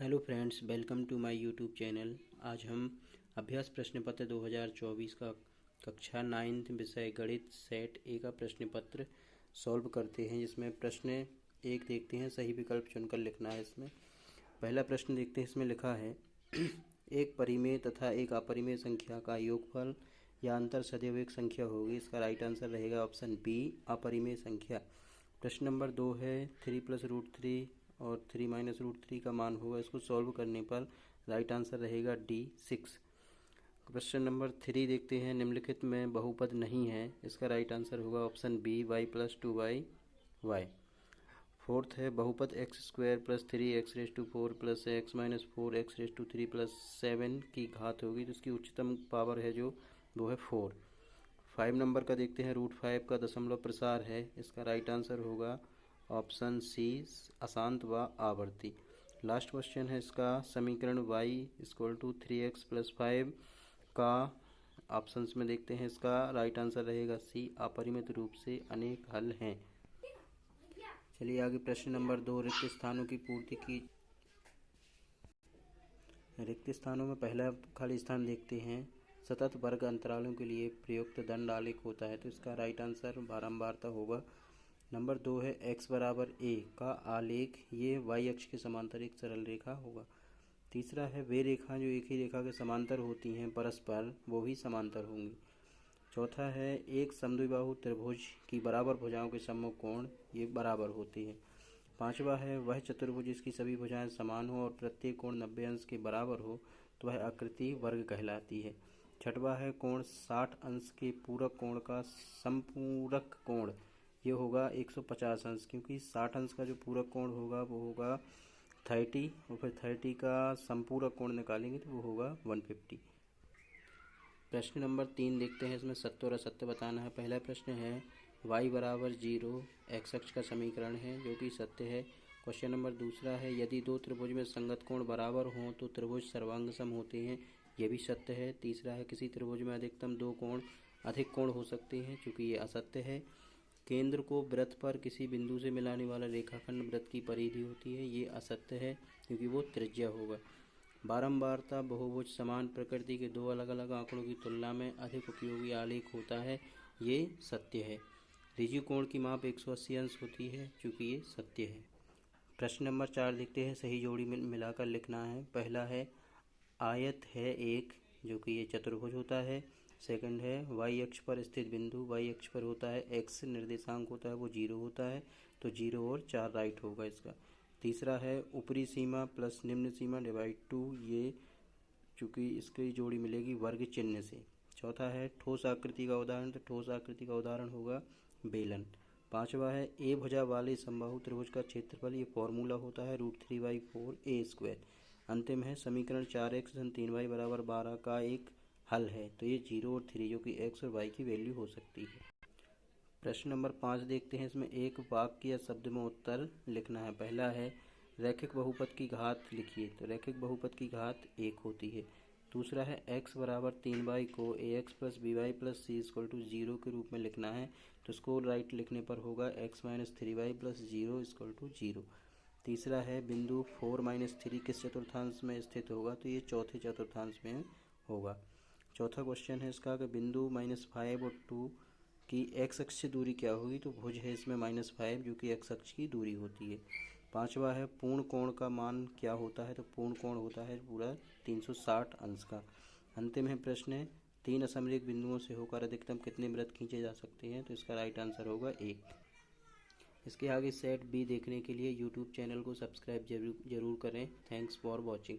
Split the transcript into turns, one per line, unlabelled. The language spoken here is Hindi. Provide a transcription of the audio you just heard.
Hello friends, welcome to my YouTube channel. आज हम अभ्यास प्रश्न पत्र 2024 का कक्षा 9 विषय गणित सेट ए का प्रश्न पत्र सॉल्व करते हैं, जिसमें प्रश्न एक देखते हैं। सही विकल्प चुनकर लिखना है। इसमें पहला प्रश्न देखते हैं। इसमें लिखा है एक परिमेय तथा एक अपरिमेय संख्या का योगफल या अंतर सदैव एक संख्या होगी। इसका राइट आंसर रहेगा ऑप्शन बी, अपरिमेय संख्या। प्रश्न नंबर 2 है 3 + √3 और 3 - √3 का मान होगा। इसको सॉल्व करने पर राइट आंसर रहेगा डी 6। क्वेश्चन नंबर 3 देखते हैं। निम्नलिखित में बहुपद नहीं है। इसका राइट आंसर होगा option B, y + 2y। Fourth है बहुपद x² + 3x⁴ + x - 4x⁴ + 7 की घात होगी, तो इसकी उच्चतम पावर है जो वो है 4। 5 नंबर का देखते हैं। √5 का दशमलव प्रसार है। इसका राइट आंसर होगा ऑप्शन सी, अशांत व आवर्ती। लास्ट क्वेश्चन है इसका समीकरण y = 3x + 5 का ऑप्शंस में देखते हैं। इसका राइट आंसर रहेगा सी, अपरिमित रूप से अनेक हल हैं। चलिए आगे प्रश्न नंबर 2 रिक्त स्थानों की पूर्ति की। रिक्त स्थानों में पहला खाली स्थान देखते हैं। सतत वर्ग अंतरालों के लिए प्रयुक्त दंड आलेख होता है, तो इसका राइट आंसर बारंबारता होगा। नंबर 2 है x = a का आलेख, ये y अक्ष के समांतर एक सरल रेखा होगा। तीसरा है वे रेखाएं जो एक ही रेखा के समांतर होती हैं परस्पर, वो भी समांतर होंगी। चौथा है एक समद्विबाहु त्रिभुज की बराबर भुजाओं के सम्मुख कोण ये बराबर होती है। पांचवा है वह चतुर्भुज जिसकी सभी भुजाएं समान हो और प्रत्येक कोण 90 अंश के बराबर हो तो वह आकृति वर्ग कहलाती है। छठवा है कोण 60 अंश के पूरक कोण का समपूरक कोण ये होगा 150 अंश, क्योंकि 60 अंश का जो पूरक कोण होगा वो होगा 30 और फिर 30 का संपूरक कोण निकालेंगे तो वो होगा 150। प्रश्न नंबर 3 देखते हैं। इसमें सत्य और असत्य बताना है। पहला प्रश्न है y = 0 x अक्ष का समीकरण है, जो कि सत्य है। क्वेश्चन नंबर दूसरा है यदि दो त्रिभुज में संगत कोण बराबर हों तो त्रिभुज सर्वांग सम होते हैं, यह भी सत्य है। तीसरा है किसी त्रिभुज में अधिकतम दो कोण अधिक कोण हो सकते हैं, चूँकि ये असत्य है। केंद्र को वृत्त पर किसी बिंदु से मिलाने वाला रेखाखंड वृत्त की परिधि होती है, ये असत्य है क्योंकि वो त्रिज्या होगा। बारंबारता बहुभुज समान प्रकृति के दो अलग अलग आंकड़ों की तुलना में अधिक उपयोगी आलेख होता है, ये सत्य है। ऋजु कोण की माप 180 अंश होती है, चूँकि ये सत्य है। प्रश्न नंबर 4 देखते हैं। सही जोड़ी मिलाकर लिखना है। पहला है आयत है एक, जो कि ये चतुर्भुज होता है। सेकंड है y अक्ष पर स्थित बिंदु y अक्ष पर होता है, x निर्देशांक होता है वो 0 होता है, तो 0 और 4 राइट होगा इसका। तीसरा है ऊपरी सीमा प्लस निम्न सीमा डिवाइड 2, ये चूँकि इसकी जोड़ी मिलेगी वर्ग चिन्ह से। चौथा है ठोस आकृति का उदाहरण, तो ठोस आकृति का उदाहरण होगा बेलन। पांचवा है ए भुजा वाले समबाहु त्रिभुज का क्षेत्रफल, ये फॉर्मूला होता है √3/4a²। अंतिम है समीकरण 4x + 3y = 12 का एक हल है, तो ये 0 और 3 जो कि x और y की वैल्यू हो सकती है। प्रश्न नंबर 5 देखते हैं। इसमें एक वाक्य या शब्द में उत्तर लिखना है। पहला है रैखिक बहुपद की घात लिखिए, तो रैखिक बहुपद की घात 1 होती है। दूसरा है x = 3y को ax + by + c = 0 के रूप में लिखना है, तो इसको राइट लिखने पर होगा x - 3y + 0 = 0। तीसरा है बिंदु 4 - 3 किस चतुर्थांश में स्थित होगा, तो ये चौथे चतुर्थांश में होगा। चौथा क्वेश्चन है इसका कि बिंदु -5 और 2 की x अक्ष से दूरी क्या होगी, तो भुज है इसमें -5 जो कि x अक्ष की दूरी होती है। पांचवा है पूर्ण कोण का मान क्या होता है, तो पूर्ण कोण होता है पूरा 360 अंश का। अंतिम है प्रश्न 3 असमरेख बिंदुओं से होकर अधिकतम कितने वृत्त खींचे जा सकते हैं, तो इसका राइट आंसर होगा 1। इसके आगे सेट बी देखने के लिए यूट्यूब चैनल को सब्सक्राइब जरूर करें। Thanks for watching.